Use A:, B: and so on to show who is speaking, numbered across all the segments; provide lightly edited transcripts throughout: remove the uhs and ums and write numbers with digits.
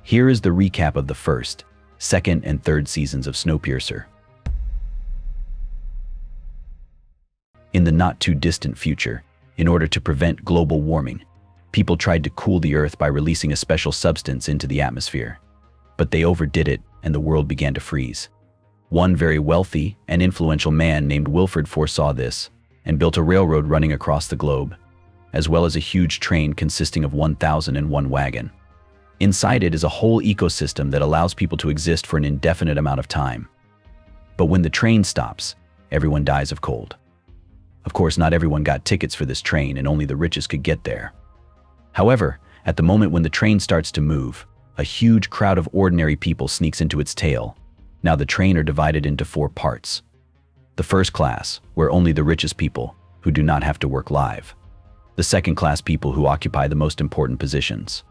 A: Here is the recap of the first, second, and third seasons of Snowpiercer. In the not-too-distant future, in order to prevent global warming, people tried to cool the Earth by releasing a special substance into the atmosphere. But they overdid it, and the world began to freeze. One very wealthy and influential man named Wilfred foresaw this and built a railroad running across the globe, as well as a huge train consisting of 1,001 wagon. Inside it is a whole ecosystem that allows people to exist for an indefinite amount of time. But when the train stops, everyone dies of cold. Of course, not everyone got tickets for this train, and only the richest could get there. However, at the moment when the train starts to move, a huge crowd of ordinary people sneaks into its tail. Now the train are divided into 4 parts. The first class, where only the richest people, who do not have to work live. The second class, people who occupy the most important positions.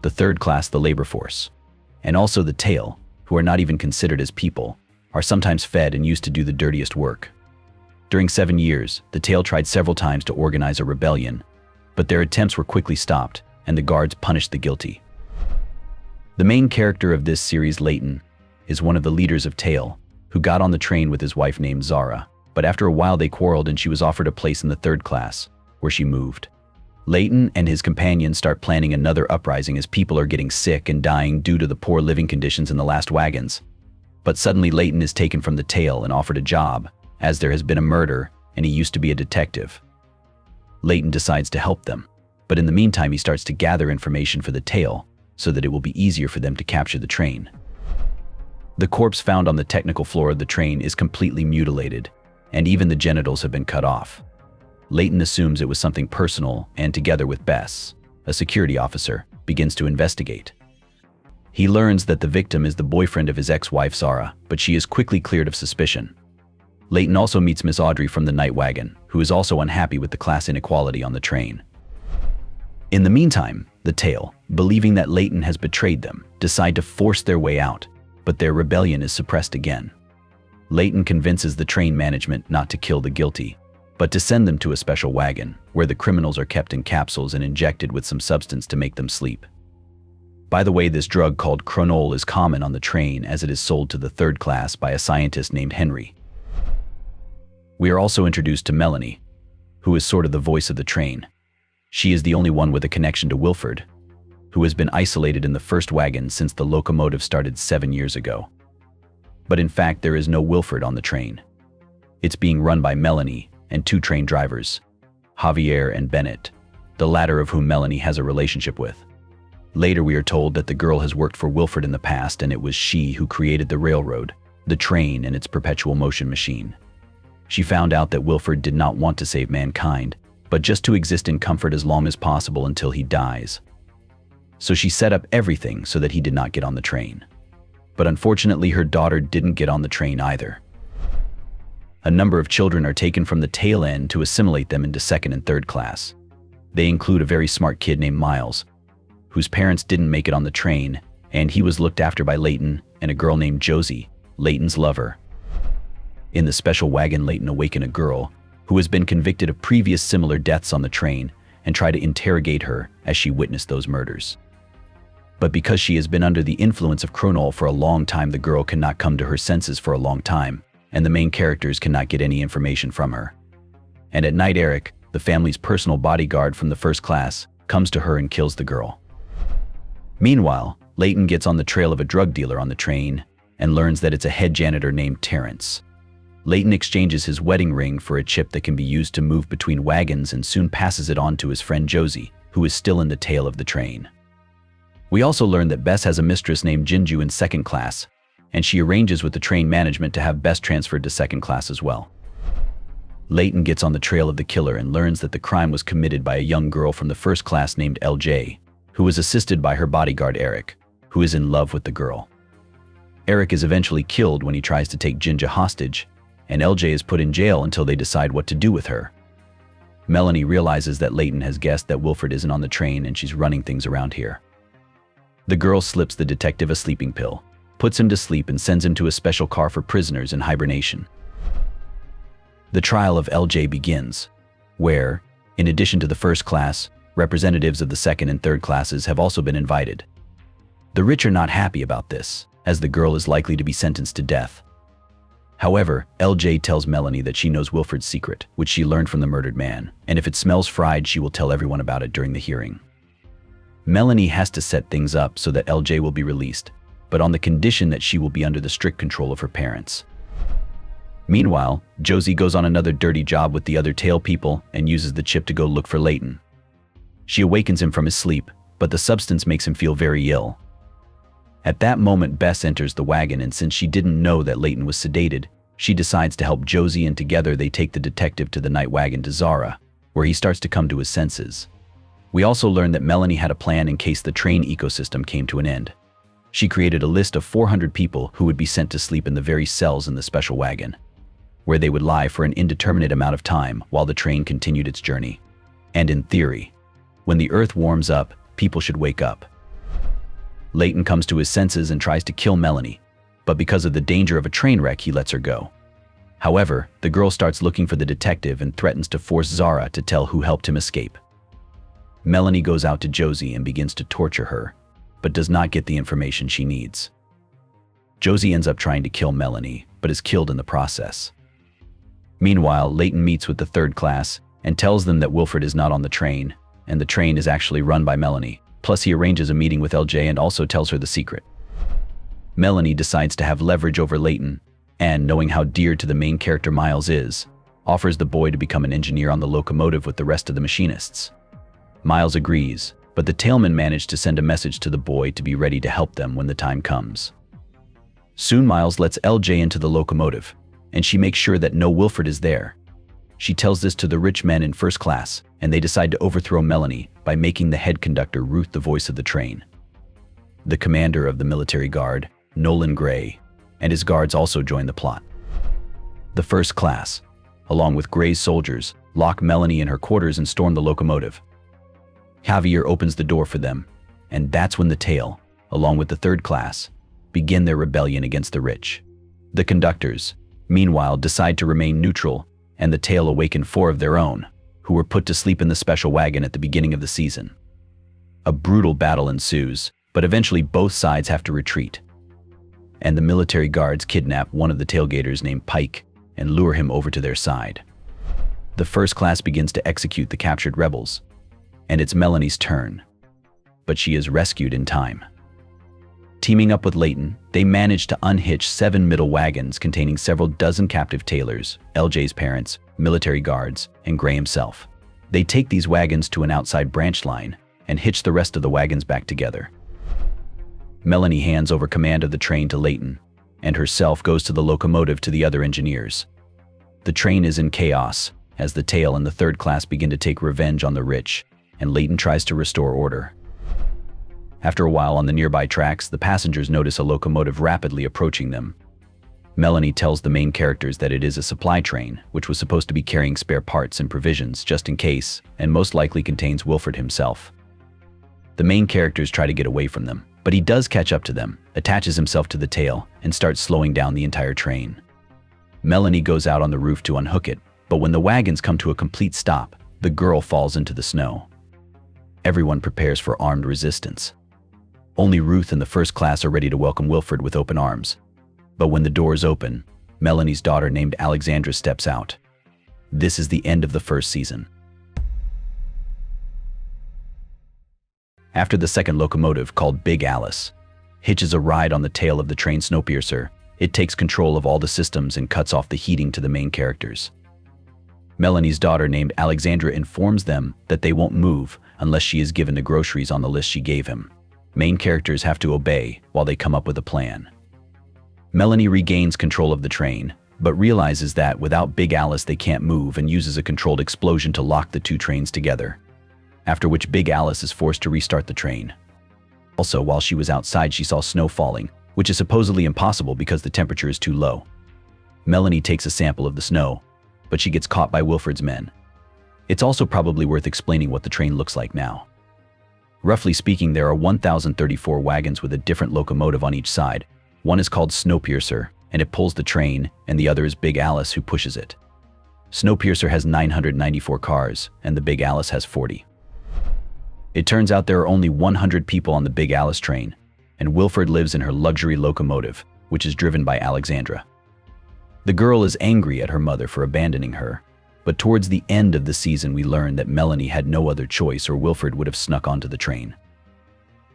A: The third class, the labor force. And also the tail, who are not even considered as people, are sometimes fed and used to do the dirtiest work. During 7 years, the tail tried several times to organize a rebellion, but their attempts were quickly stopped, and the guards punished the guilty. The main character of this series, Leighton, is one of the leaders of Tail, who got on the train with his wife named Zara, but after a while they quarreled and she was offered a place in the third class, where she moved. Leighton and his companions start planning another uprising as people are getting sick and dying due to the poor living conditions in the last wagons. But suddenly Leighton is taken from the Tail and offered a job, as there has been a murder and he used to be a detective. Leighton decides to help them, but in the meantime he starts to gather information for the Tail so that it will be easier for them to capture the train. The corpse found on the technical floor of the train is completely mutilated, and even the genitals have been cut off. Leighton assumes it was something personal and, together with Bess, a security officer, begins to investigate. He learns that the victim is the boyfriend of his ex-wife Zara, but she is quickly cleared of suspicion. Leighton also meets Miss Audrey from the night wagon, who is also unhappy with the class inequality on the train. In the meantime, the Tail, believing that Leighton has betrayed them, decide to force their way out, but their rebellion is suppressed again. Leighton convinces the train management not to kill the guilty, but to send them to a special wagon, where the criminals are kept in capsules and injected with some substance to make them sleep. By the way, this drug called cronol is common on the train, as it is sold to the third class by a scientist named Henry. We are also introduced to Melanie, who is sort of the voice of the train. She is the only one with a connection to Wilfred, who has been isolated in the first wagon since the locomotive started 7 years ago. But in fact, there is no Wilfred on the train. It's being run by Melanie and 2 train drivers, Javier and Bennett, the latter of whom Melanie has a relationship with. Later we are told that the girl has worked for Wilfred in the past, and it was she who created the railroad, the train, and its perpetual motion machine. She found out that Wilfred did not want to save mankind, but just to exist in comfort as long as possible until he dies. So she set up everything so that he did not get on the train. But unfortunately, her daughter didn't get on the train either. A number of children are taken from the tail end to assimilate them into second and third class. They include a very smart kid named Miles, whose parents didn't make it on the train, and he was looked after by Leighton, and a girl named Josie, Leighton's lover. In the special wagon, Leighton awakens a girl who has been convicted of previous similar deaths on the train and try to interrogate her as she witnessed those murders. But because she has been under the influence of cronol for a long time, the girl cannot come to her senses for a long time, and the main characters cannot get any information from her. And at night, Eric, the family's personal bodyguard from the first class, comes to her and kills the girl. Meanwhile, Leighton gets on the trail of a drug dealer on the train and learns that it's a head janitor named Terrence. Leighton exchanges his wedding ring for a chip that can be used to move between wagons and soon passes it on to his friend Josie, who is still in the tail of the train. We also learn that Bess has a mistress named Jinju in second class, and she arranges with the train management to have Bess transferred to second class as well. Leighton gets on the trail of the killer and learns that the crime was committed by a young girl from the first class named LJ, who was assisted by her bodyguard Eric, who is in love with the girl. Eric is eventually killed when he tries to take Jinja hostage, and LJ is put in jail until they decide what to do with her. Melanie realizes that Leighton has guessed that Wilfred isn't on the train, and she's running things around here. The girl slips the detective a sleeping pill, puts him to sleep, and sends him to a special car for prisoners in hibernation. The trial of LJ begins, where, in addition to the first class, representatives of the second and third classes have also been invited. The rich are not happy about this, as the girl is likely to be sentenced to death. However, LJ tells Melanie that she knows Wilfred's secret, which she learned from the murdered man, and if it smells fried, she will tell everyone about it during the hearing. Melanie has to set things up so that LJ will be released, but on the condition that she will be under the strict control of her parents. Meanwhile, Josie goes on another dirty job with the other tail people and uses the chip to go look for Leighton. She awakens him from his sleep, but the substance makes him feel very ill. At that moment, Bess enters the wagon, and since she didn't know that Leighton was sedated, she decides to help Josie, and together they take the detective to the night wagon to Zara, where he starts to come to his senses. We also learn that Melanie had a plan in case the train ecosystem came to an end. She created a list of 400 people who would be sent to sleep in the very cells in the special wagon, where they would lie for an indeterminate amount of time while the train continued its journey. And in theory, when the earth warms up, people should wake up. Leighton comes to his senses and tries to kill Melanie, but because of the danger of a train wreck, he lets her go. However, the girl starts looking for the detective and threatens to force Zara to tell who helped him escape. Melanie goes out to Josie and begins to torture her, but does not get the information she needs. Josie ends up trying to kill Melanie, but is killed in the process. Meanwhile, Leighton meets with the third class and tells them that Wilfred is not on the train, and the train is actually run by Melanie. Plus, he arranges a meeting with LJ and also tells her the secret. Melanie decides to have leverage over Leighton, and knowing how dear to the main character Miles is, offers the boy to become an engineer on the locomotive with the rest of the machinists. Miles agrees, but the tailmen manage to send a message to the boy to be ready to help them when the time comes. Soon Miles lets LJ into the locomotive, and she makes sure that no Wilfred is there. She tells this to the rich men in first class, and they decide to overthrow Melanie by making the head conductor Ruth the voice of the train. The commander of the military guard, Nolan Gray, and his guards also join the plot. The first class, along with Gray's soldiers, lock Melanie in her quarters and storm the locomotive. Javier opens the door for them, and that's when the tail, along with the third class, begin their rebellion against the rich. The conductors, meanwhile, decide to remain neutral, and the tail awaken 4 of their own, who were put to sleep in the special wagon at the beginning of the season. A brutal battle ensues, but eventually both sides have to retreat, and the military guards kidnap one of the tailgaters named Pike and lure him over to their side. The first class begins to execute the captured rebels, and it's Melanie's turn, but she is rescued in time. Teaming up with Leighton, they manage to unhitch 7 middle wagons containing several dozen captive tailors, LJ's parents, military guards, and Gray himself. They take these wagons to an outside branch line and hitch the rest of the wagons back together. Melanie hands over command of the train to Leighton, and herself goes to the locomotive to the other engineers. The train is in chaos as the tail and the third class begin to take revenge on the rich, and Leighton tries to restore order. After a while on the nearby tracks, the passengers notice a locomotive rapidly approaching them. Melanie tells the main characters that it is a supply train, which was supposed to be carrying spare parts and provisions just in case, and most likely contains Wilfred himself. The main characters try to get away from them, but he does catch up to them, attaches himself to the tail, and starts slowing down the entire train. Melanie goes out on the roof to unhook it, but when the wagons come to a complete stop, the girl falls into the snow. Everyone prepares for armed resistance. Only Ruth and the first class are ready to welcome Wilfred with open arms. But when the doors open, Melanie's daughter named Alexandra steps out. This is the end of the first season. After the second locomotive, called Big Alice, hitches a ride on the tail of the train Snowpiercer, it takes control of all the systems and cuts off the heating to the main characters. Melanie's daughter named Alexandra informs them that they won't move unless she is given the groceries on the list she gave him. Main characters have to obey while they come up with a plan. Melanie regains control of the train, but realizes that without Big Alice they can't move and uses a controlled explosion to lock the 2 trains together, after which Big Alice is forced to restart the train. Also, while she was outside, she saw snow falling, which is supposedly impossible because the temperature is too low. Melanie takes a sample of the snow, but she gets caught by Wilfred's men. It's also probably worth explaining what the train looks like now. Roughly speaking, there are 1,034 wagons with a different locomotive on each side. One is called Snowpiercer, and it pulls the train, and the other is Big Alice, who pushes it. Snowpiercer has 994 cars, and the Big Alice has 40. It turns out there are only 100 people on the Big Alice train, and Wilford lives in her luxury locomotive, which is driven by Alexandra. The girl is angry at her mother for abandoning her, but towards the end of the season we learn that Melanie had no other choice or Wilford would have snuck onto the train.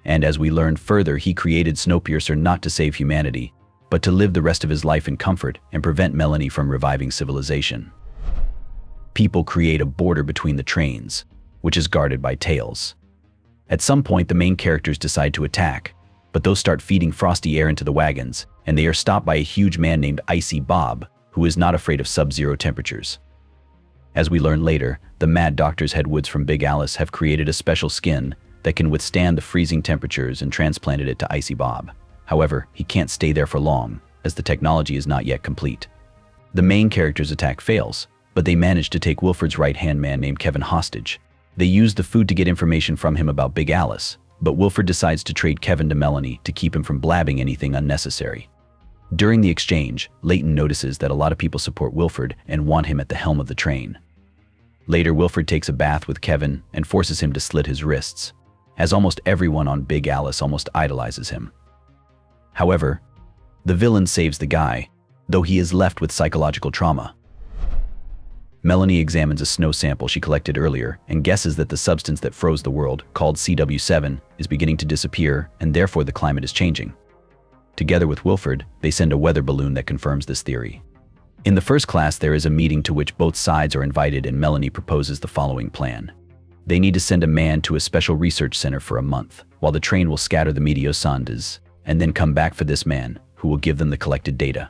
A: And as we learn further, he created Snowpiercer not to save humanity, but to live the rest of his life in comfort and prevent Melanie from reviving civilization. People create a border between the trains, which is guarded by tails. At some point, the main characters decide to attack, but those start feeding frosty air into the wagons, and they are stopped by a huge man named Icy Bob, who is not afraid of sub-zero temperatures. As we learn later, the Mad Doctor's Headwoods from Big Alice have created a special skin that can withstand the freezing temperatures and transplanted it to Icy Bob. However, he can't stay there for long, as the technology is not yet complete. The main character's attack fails, but they manage to take Wilford's right-hand man named Kevin hostage. They use the food to get information from him about Big Alice, but Wilford decides to trade Kevin to Melanie to keep him from blabbing anything unnecessary. During the exchange, Leighton notices that a lot of people support Wilford and want him at the helm of the train. Later, Wilford takes a bath with Kevin and forces him to slit his wrists, as almost everyone on Big Alice almost idolizes him. However, the villain saves the guy, though he is left with psychological trauma. Melanie examines a snow sample she collected earlier and guesses that the substance that froze the world, called CW7, is beginning to disappear and therefore the climate is changing. Together with Wilford, they send a weather balloon that confirms this theory. In the first class, there is a meeting to which both sides are invited and Melanie proposes the following plan. They need to send a man to a special research center for a month, while the train will scatter the meteosondes, and then come back for this man, who will give them the collected data.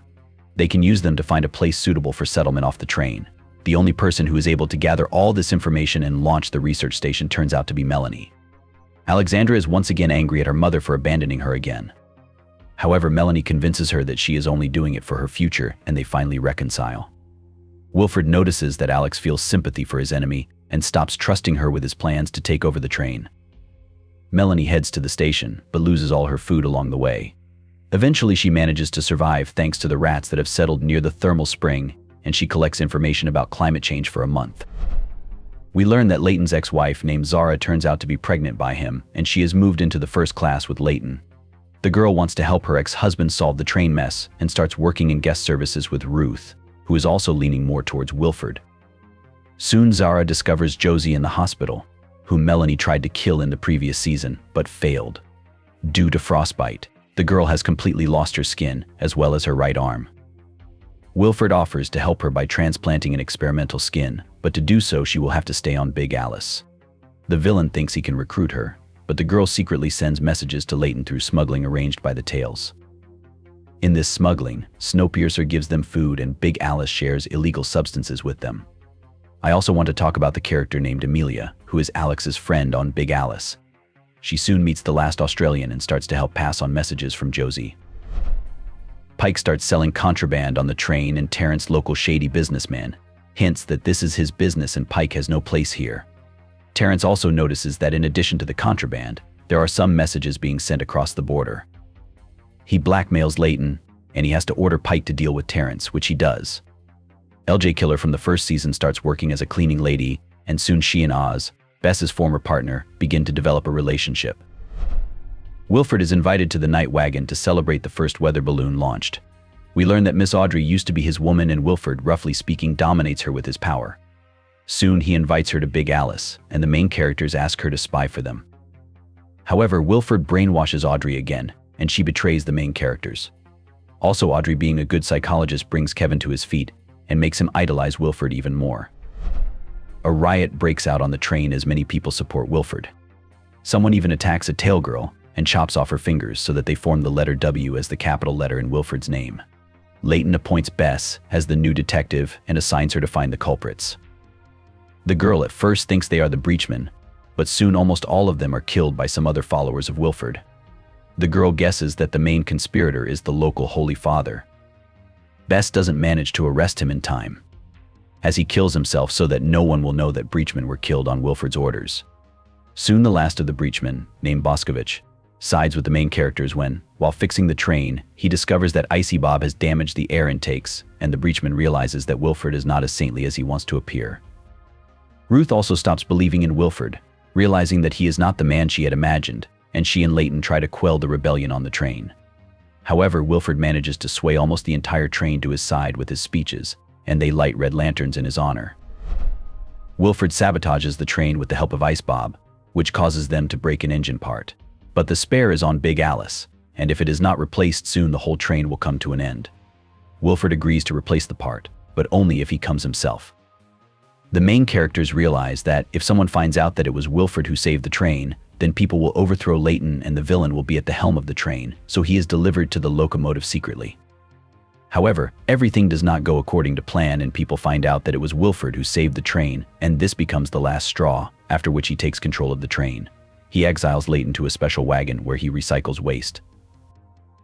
A: They can use them to find a place suitable for settlement off the train. The only person who is able to gather all this information and launch the research station turns out to be Melanie. Alexandra is once again angry at her mother for abandoning her again. However, Melanie convinces her that she is only doing it for her future, and they finally reconcile. Wilford notices that Alex feels sympathy for his enemy and stops trusting her with his plans to take over the train. Melanie heads to the station, but loses all her food along the way. Eventually, she manages to survive thanks to the rats that have settled near the thermal spring, and she collects information about climate change for a month. We learn that Leighton's ex-wife named Zara turns out to be pregnant by him, and she is moved into the first class with Leighton. The girl wants to help her ex-husband solve the train mess and starts working in guest services with Ruth, who is also leaning more towards Wilford. Soon Zara discovers Josie in the hospital, whom Melanie tried to kill in the previous season, but failed. Due to frostbite, the girl has completely lost her skin, as well as her right arm. Wilford offers to help her by transplanting an experimental skin, but to do so she will have to stay on Big Alice. The villain thinks he can recruit her, but the girl secretly sends messages to Leighton through smuggling arranged by the Tails. In this smuggling, Snowpiercer gives them food and Big Alice shares illegal substances with them. I also want to talk about the character named Amelia, who is Alex's friend on Big Alice. She soon meets the last Australian and starts to help pass on messages from Josie. Pike starts selling contraband on the train, and Terrence, local shady businessman, hints that this is his business and Pike has no place here. Terrence also notices that in addition to the contraband, there are some messages being sent across the border. He blackmails Leighton, and he has to order Pike to deal with Terrence, which he does. LJ Killer from the first season starts working as a cleaning lady, and soon she and Oz, Bess's former partner, begin to develop a relationship. Wilford is invited to the night wagon to celebrate the first weather balloon launched. We learn that Miss Audrey used to be his woman and Wilford, roughly speaking, dominates her with his power. Soon he invites her to Big Alice, and the main characters ask her to spy for them. However, Wilford brainwashes Audrey again, and she betrays the main characters. Also, Audrey, being a good psychologist, brings Kevin to his feet and makes him idolize Wilford even more. A riot breaks out on the train as many people support Wilford. Someone even attacks a tail girl and chops off her fingers so that they form the letter W as the capital letter in Wilford's name. Leighton appoints Bess as the new detective and assigns her to find the culprits. The girl at first thinks they are the breachmen, but soon almost all of them are killed by some other followers of Wilford. The girl guesses that the main conspirator is the local Holy Father. Bess doesn't manage to arrest him in time, as he kills himself so that no one will know that breachmen were killed on Wilford's orders. Soon the last of the breachmen, named Boscovich, sides with the main characters when, while fixing the train, he discovers that Icy Bob has damaged the air intakes, and the breachman realizes that Wilford is not as saintly as he wants to appear. Ruth also stops believing in Wilford, realizing that he is not the man she had imagined, and she and Leighton try to quell the rebellion on the train. However, Wilford manages to sway almost the entire train to his side with his speeches, and they light red lanterns in his honor. Wilford sabotages the train with the help of Ice Bob, which causes them to break an engine part. But the spare is on Big Alice, and if it is not replaced soon, the whole train will come to an end. Wilford agrees to replace the part, but only if he comes himself. The main characters realize that if someone finds out that it was Wilford who saved the train, then people will overthrow Leighton and the villain will be at the helm of the train, so he is delivered to the locomotive secretly. However, everything does not go according to plan and people find out that it was Wilford who saved the train, and this becomes the last straw, after which he takes control of the train. He exiles Leighton to a special wagon where he recycles waste.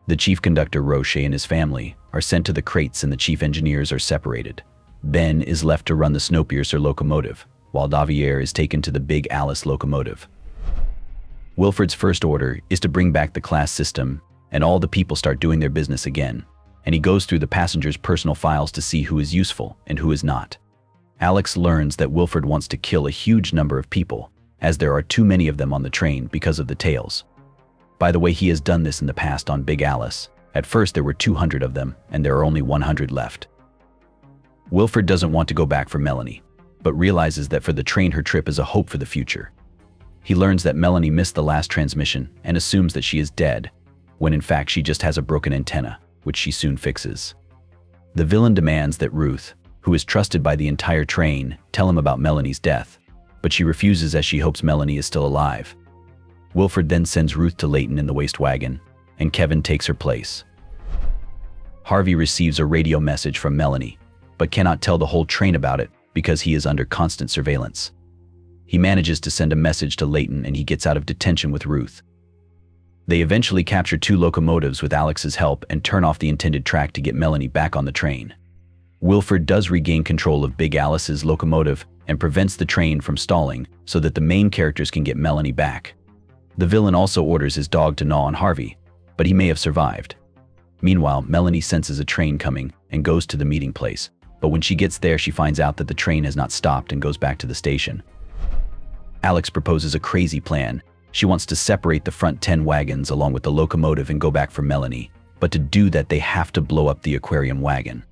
A: The chief conductor Roche and his family are sent to the crates and the chief engineers are separated. Ben is left to run the Snowpiercer locomotive, while Davier is taken to the Big Alice locomotive. Wilford's first order is to bring back the class system, and all the people start doing their business again, and he goes through the passengers' personal files to see who is useful and who is not. Alex learns that Wilford wants to kill a huge number of people, as there are too many of them on the train because of the tails. By the way, he has done this in the past on Big Alice. At first there were 200 of them, and there are only 100 left. Wilford doesn't want to go back for Melanie, but realizes that for the train her trip is a hope for the future. He learns that Melanie missed the last transmission and assumes that she is dead, when in fact she just has a broken antenna, which she soon fixes. The villain demands that Ruth, who is trusted by the entire train, tell him about Melanie's death, but she refuses as she hopes Melanie is still alive. Wilford then sends Ruth to Leighton in the waste wagon, and Kevin takes her place. Harvey receives a radio message from Melanie, but cannot tell the whole train about it because he is under constant surveillance. He manages to send a message to Leighton and he gets out of detention with Ruth. They eventually capture 2 locomotives with Alex's help and turn off the intended track to get Melanie back on the train. Wilford does regain control of Big Alice's locomotive and prevents the train from stalling so that the main characters can get Melanie back. The villain also orders his dog to gnaw on Harvey, but he may have survived. Meanwhile, Melanie senses a train coming and goes to the meeting place, but when she gets there she finds out that the train has not stopped and goes back to the station. Alex proposes a crazy plan. She wants to separate the front 10 wagons along with the locomotive and go back for Melanie, but to do that they have to blow up the aquarium wagon.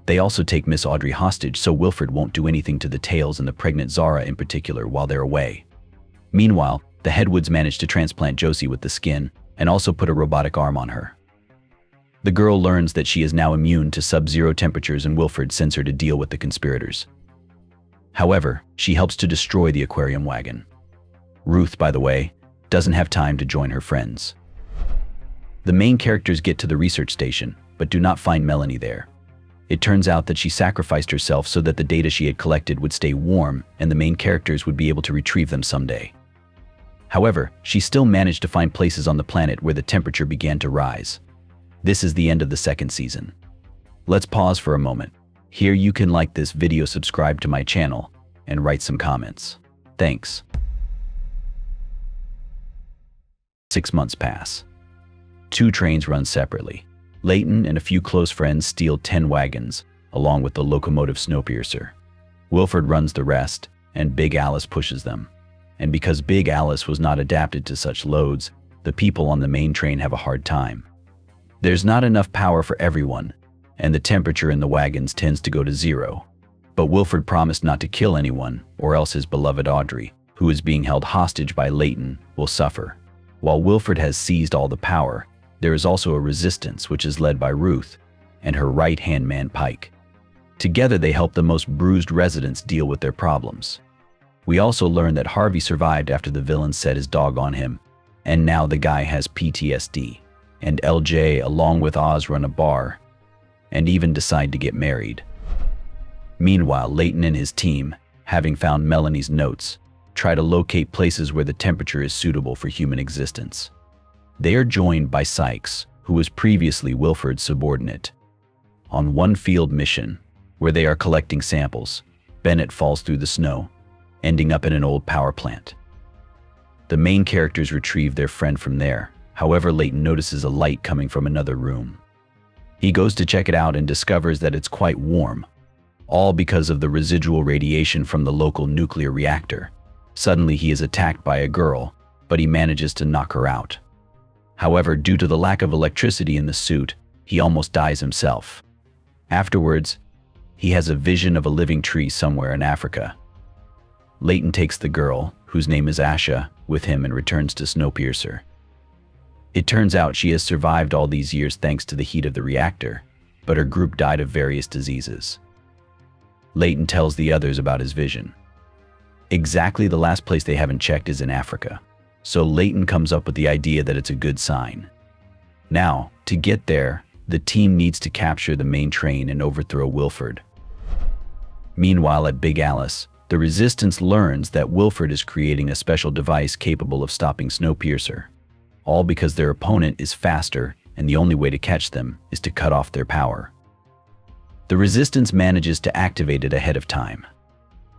A: They also take Miss Audrey hostage so Wilford won't do anything to the tails and the pregnant Zara in particular while they're away. Meanwhile, the Headwoods manage to transplant Josie with the skin and also put a robotic arm on her. The girl learns that she is now immune to sub-zero temperatures and Wilford sends her to deal with the conspirators. However, she helps to destroy the aquarium wagon. Ruth, by the way, doesn't have time to join her friends. The main characters get to the research station, but do not find Melanie there. It turns out that she sacrificed herself so that the data she had collected would stay warm and the main characters would be able to retrieve them someday. However, she still managed to find places on the planet where the temperature began to rise. This is the end of the 2nd season. Let's pause for a moment. Here you can like this video, subscribe to my channel, and write some comments. Thanks. 6 months pass. 2 trains run separately. Leighton and a few close friends steal 10 wagons, along with the locomotive Snowpiercer. Wilford runs the rest, and Big Alice pushes them. And because Big Alice was not adapted to such loads, the people on the main train have a hard time. There's not enough power for everyone, and the temperature in the wagons tends to go to 0. But Wilford promised not to kill anyone, or else his beloved Audrey, who is being held hostage by Leighton, will suffer. While Wilford has seized all the power, there is also a resistance which is led by Ruth and her right-hand man Pike. Together they help the most bruised residents deal with their problems. We also learn that Harvey survived after the villain set his dog on him, and now the guy has PTSD. And LJ along with Oz run a bar, and even decide to get married. Meanwhile, Leighton and his team, having found Melanie's notes, try to locate places where the temperature is suitable for human existence. They are joined by Sykes, who was previously Wilford's subordinate. On one field mission, where they are collecting samples, Bennett falls through the snow, ending up in an old power plant. The main characters retrieve their friend from there. However, Leighton notices a light coming from another room. He goes to check it out and discovers that it's quite warm, all because of the residual radiation from the local nuclear reactor. Suddenly he is attacked by a girl, but he manages to knock her out. However, due to the lack of electricity in the suit, he almost dies himself. Afterwards, he has a vision of a living tree somewhere in Africa. Leighton takes the girl, whose name is Asha, with him and returns to Snowpiercer. It turns out she has survived all these years thanks to the heat of the reactor, but her group died of various diseases. Leighton tells the others about his vision. Exactly the last place they haven't checked is in Africa, so Leighton comes up with the idea that it's a good sign. Now, to get there, the team needs to capture the main train and overthrow Wilford. Meanwhile, at Big Alice, the Resistance learns that Wilford is creating a special device capable of stopping Snowpiercer, all because their opponent is faster and the only way to catch them is to cut off their power. The Resistance manages to activate it ahead of time.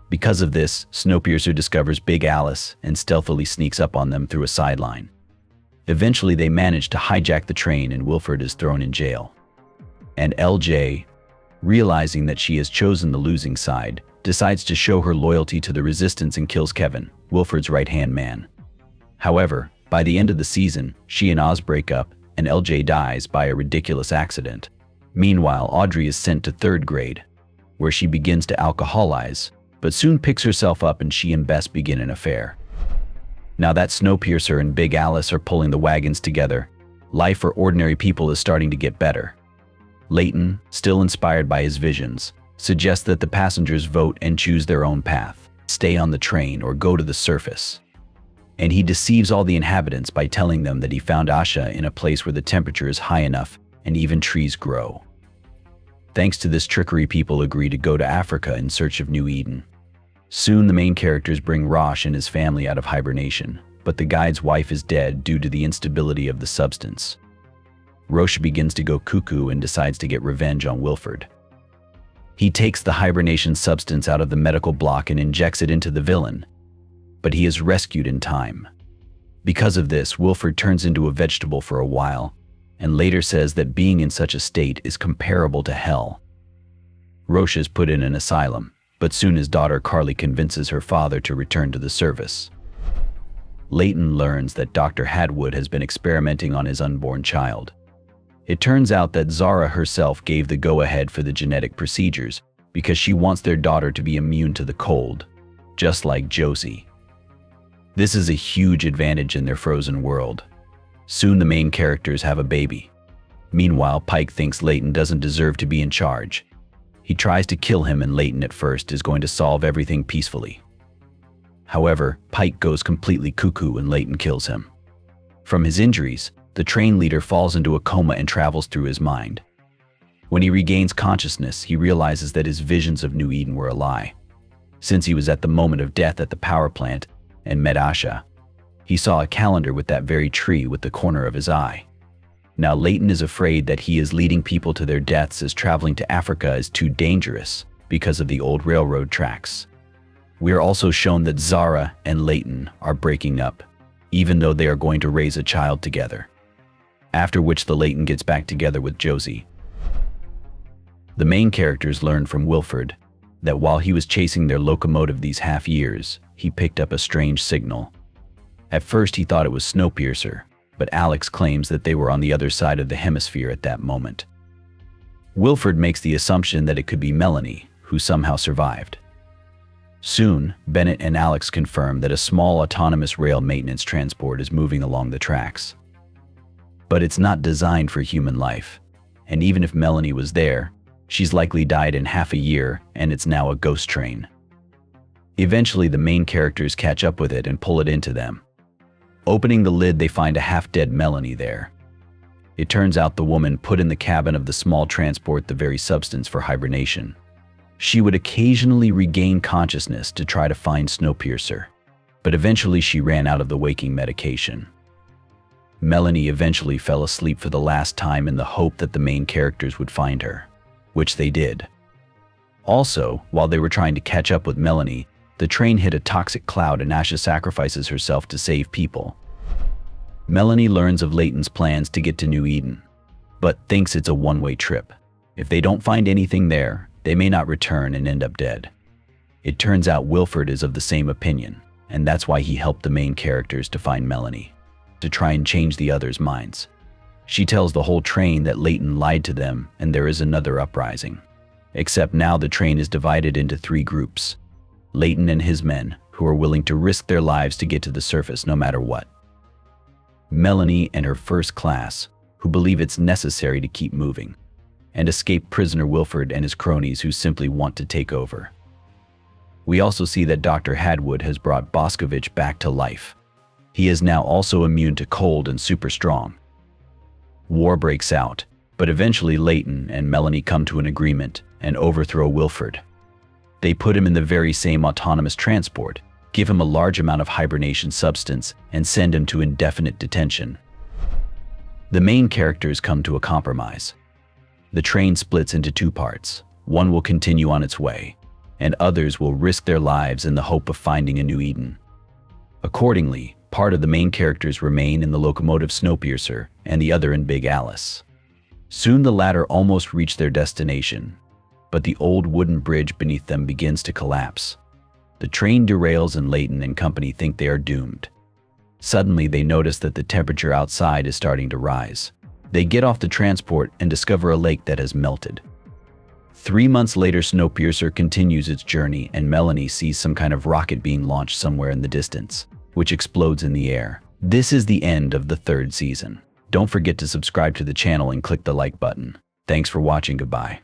A: Because of this, Snowpiercer discovers Big Alice and stealthily sneaks up on them through a sideline. Eventually, they manage to hijack the train and Wilford is thrown in jail. And LJ, realizing that she has chosen the losing side, decides to show her loyalty to the Resistance and kills Kevin, Wilford's right-hand man. However, by the end of the season, she and Oz break up and LJ dies by a ridiculous accident. Meanwhile, Audrey is sent to 3rd grade, where she begins to alcoholize, but soon picks herself up and she and Bess begin an affair. Now that Snowpiercer and Big Alice are pulling the wagons together, life for ordinary people is starting to get better. Leighton, still inspired by his visions, suggests that the passengers vote and choose their own path, stay on the train or go to the surface. And he deceives all the inhabitants by telling them that he found Asha in a place where the temperature is high enough and even trees grow. Thanks to this trickery, people agree to go to Africa in search of New Eden. Soon the main characters bring Rosh and his family out of hibernation, but the guide's wife is dead due to the instability of the substance. Rosh begins to go cuckoo and decides to get revenge on Wilford. He takes the hibernation substance out of the medical block and injects it into the villain, but he is rescued in time. Because of this, Wilford turns into a vegetable for a while, and later says that being in such a state is comparable to hell. Rosh is put in an asylum, but soon his daughter Carly convinces her father to return to the service. Leighton learns that Dr. Hadwood has been experimenting on his unborn child. It turns out that Zara herself gave the go-ahead for the genetic procedures because she wants their daughter to be immune to the cold, just like Josie. This is a huge advantage in their frozen world. Soon the main characters have a baby. Meanwhile, Pike thinks Leighton doesn't deserve to be in charge. He tries to kill him and Leighton at first is going to solve everything peacefully. However, Pike goes completely cuckoo and Leighton kills him. From his injuries, the train leader falls into a coma and travels through his mind. When he regains consciousness, he realizes that his visions of New Eden were a lie. Since he was at the moment of death at the power plant and met Asha, he saw a calendar with that very tree with the corner of his eye. Now Leighton is afraid that he is leading people to their deaths as traveling to Africa is too dangerous because of the old railroad tracks. We are also shown that Zara and Leighton are breaking up, even though they are going to raise a child together. After which the Leighton gets back together with Josie. The main characters learn from Wilford that while he was chasing their locomotive these half years, he picked up a strange signal. At first he thought it was Snowpiercer, but Alex claims that they were on the other side of the hemisphere at that moment. Wilford makes the assumption that it could be Melanie, who somehow survived. Soon, Bennett and Alex confirm that a small autonomous rail maintenance transport is moving along the tracks. But it's not designed for human life, and even if Melanie was there, she's likely died in half a year and it's now a ghost train. Eventually the main characters catch up with it and pull it into them. Opening the lid, they find a half-dead Melanie there. It turns out the woman put in the cabin of the small transport the very substance for hibernation. She would occasionally regain consciousness to try to find Snowpiercer, but eventually she ran out of the waking medication. Melanie eventually fell asleep for the last time in the hope that the main characters would find her, which they did. Also, while they were trying to catch up with Melanie, the train hit a toxic cloud and Asha sacrifices herself to save people. Melanie learns of Leighton's plans to get to New Eden, but thinks it's a one-way trip. If they don't find anything there, they may not return and end up dead. It turns out Wilford is of the same opinion. and that's why he helped the main characters to find Melanie, to try and change the others' minds. She tells the whole train that Leighton lied to them and there is another uprising. Except now the train is divided into 3 groups. Leighton and his men, who are willing to risk their lives to get to the surface no matter what. Melanie and her first class, who believe it's necessary to keep moving. And escaped prisoner Wilford and his cronies who simply want to take over. We also see that Dr. Hadwood has brought Boscovich back to life. He is now also immune to cold and super strong. War breaks out, but eventually Leighton and Melanie come to an agreement and overthrow Wilford. They put him in the very same autonomous transport, give him a large amount of hibernation substance, and send him to indefinite detention. The main characters come to a compromise. The train splits into 2 parts. One will continue on its way, and others will risk their lives in the hope of finding a new Eden. Accordingly, part of the main characters remain in the locomotive Snowpiercer and the other in Big Alice. Soon the latter almost reach their destination, but the old wooden bridge beneath them begins to collapse. The train derails and Leighton and company think they are doomed. Suddenly they notice that the temperature outside is starting to rise. They get off the transport and discover a lake that has melted. 3 months later, Snowpiercer continues its journey and Melanie sees some kind of rocket being launched somewhere in the distance, which explodes in the air. This is the end of the 3rd season. Don't forget to subscribe to the channel and click the like button. Thanks for watching. Goodbye.